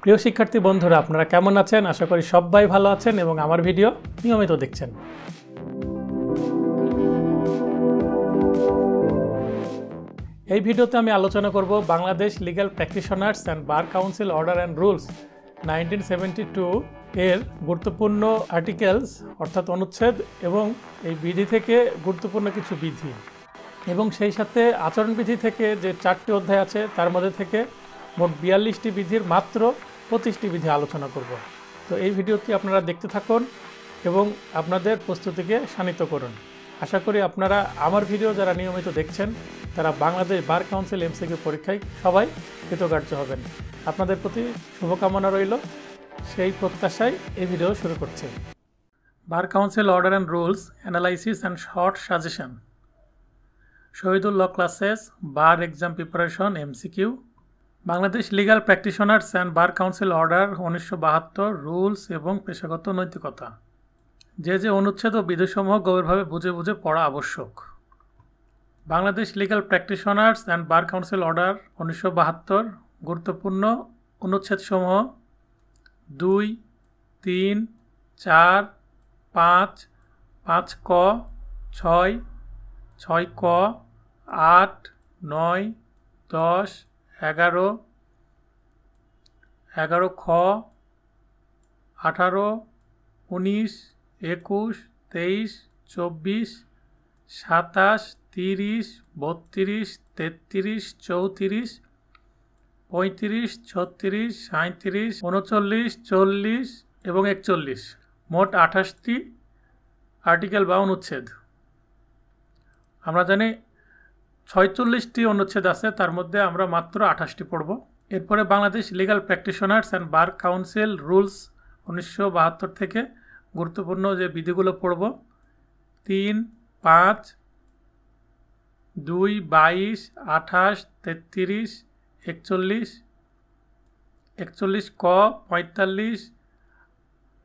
প্রিয় শিক্ষার্থী বন্ধুরা, আপনারা কেমন আছেন? আশা করি সবাই ভালো আছেন এবং আমার ভিডিও নিয়মিত দেখছেন। এই ভিডিওতে আমি আলোচনা করব Bangladesh legal practitioners and bar council order and rules 1972 এর গুরুত্বপূর্ণ আর্টিকেলস অর্থাৎ অনুচ্ছেদ এবং এই বিধি থেকে গুরুত্বপূর্ণ কিছু বিধি এবং সেই সাথে আচরণবিধি থেকে যে 4টি অধ্যায় আছে তার মধ্যে থেকে মোট 42টি বিধির মাত্র 25টি বিধি আলোচনা করব। তো এই ভিডিওটি আপনারা দেখতে থাকুন এবং আপনাদের প্রস্তুতিকে শানিত করুন। আশা করি আপনারা আমার ভিডিও যারা নিয়মিত দেখছেন তারা বাংলাদেশ বার কাউন্সিল এমসিকিউ পরীক্ষায় সবাই কৃতকার্য হবেন। আপনাদের প্রতি শুভকামনা রইল। সেই প্রত্যাশায় এই ভিডিও শুরু করছি। Bar council order and rules analysis and short suggestion, Shahidul law classes, bar exam preparation, MCQ, Bangladesh legal practitioners and bar council order 1972, rules এবং পেশাগত নৈতিকতা। যে অনুচ্ছেদ ও বিধিসমূহ গভীরভাবে বুঝে বুঝে পড়া আবশ্যক। Bangladesh legal practitioners and bar council order 1972 গুরুত্বপূর্ণ অনুচ্ছেদসমূহ 2, 3, 4, 5, 5ক, 6, 6ক, 8, 9, 10, 11, 11খ, 18, 19, 21, 23, 24, 27, 30, 32, 33, 34, 35, 36, 37, 39, 40 এবং 41, মোট 28টি আর্টিকেল বা অনুচ্ছেদ। আমরা জানি 46টি অনুচ্ছেদ আছে, তার মধ্যে আমরা মাত্র 28টি পড়ব। এরপরে Bangladesh legal practitioners and bar council rules 1972 থেকে গুরুত্বপূর্ণ যে বিধিগুলো পড়ব 3, 5, 2, 22, 28, 33, 41, 41ক, 45,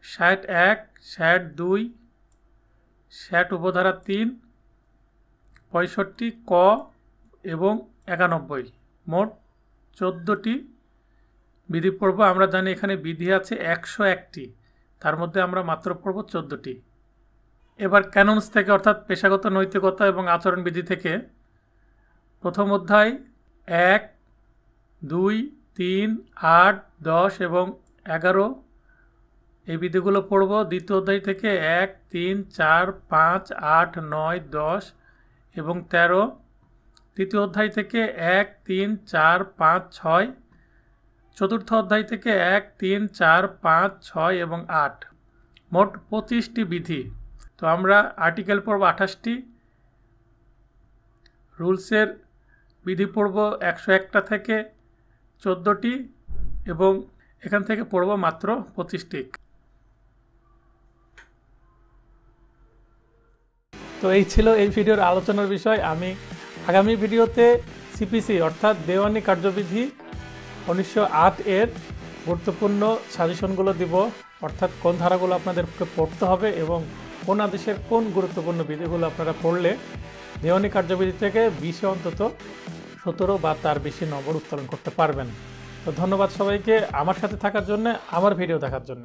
61, 62, 60 উপধারা 3, 65ক এবং 91, মোট 14টি বিধি পড়ব। আমরা জানি এখানে বিধি আছে 101টি, তার মধ্যে আমরা মাত্র পড়ব 14টি। এবার ক্যাননস থেকে অর্থাৎ পেশাগত নৈতিকতা এবং আচরণবিধি থেকে প্রথম অধ্যায় 1, 2, 3, 8, 10 এবং 11 এই বিধিগুলো পড়ব। দ্বিতীয় অধ্যায় থেকে 1, 3, 4, 5, 8, 9, 10 এবং 13। তৃতীয় অধ্যায় থেকে 1, 3, 4, 5, 6। চতুর্থ অধ্যায় থেকে 1, 3, 4, 5, 6 এবং 8, মোট 25টি বিধি। তো আমরা আর্টিকেল পড়ব 28টি, রুলসের বিধি পড়ব 101টা থেকে 14টি এবং এখান থেকে পড়ব মাত্র 25টি। তো এই ছিল এই ভিডিওর আলোচনার বিষয়। আমি আগামী ভিডিওতে সিপিসি অর্থাৎ দেওয়ানি কার্যবিধি 1908 এর গুরুত্বপূর্ণ সাজেশনগুলো দিব, অর্থাৎ কোন ধারাগুলো আপনাদেরকে পড়তে হবে এবং কোন আদেশের কোন গুরুত্বপূর্ণ বিধিগুলো আপনারা পড়লে দেওয়ানি কার্যবিধি থেকে 20 অন্তত 17 বা তার বেশি নম্বর উত্তোলন করতে পারবেন। তো ধন্যবাদ সবাইকে আমার সাথে থাকার জন্য, আমার ভিডিও দেখার জন্য।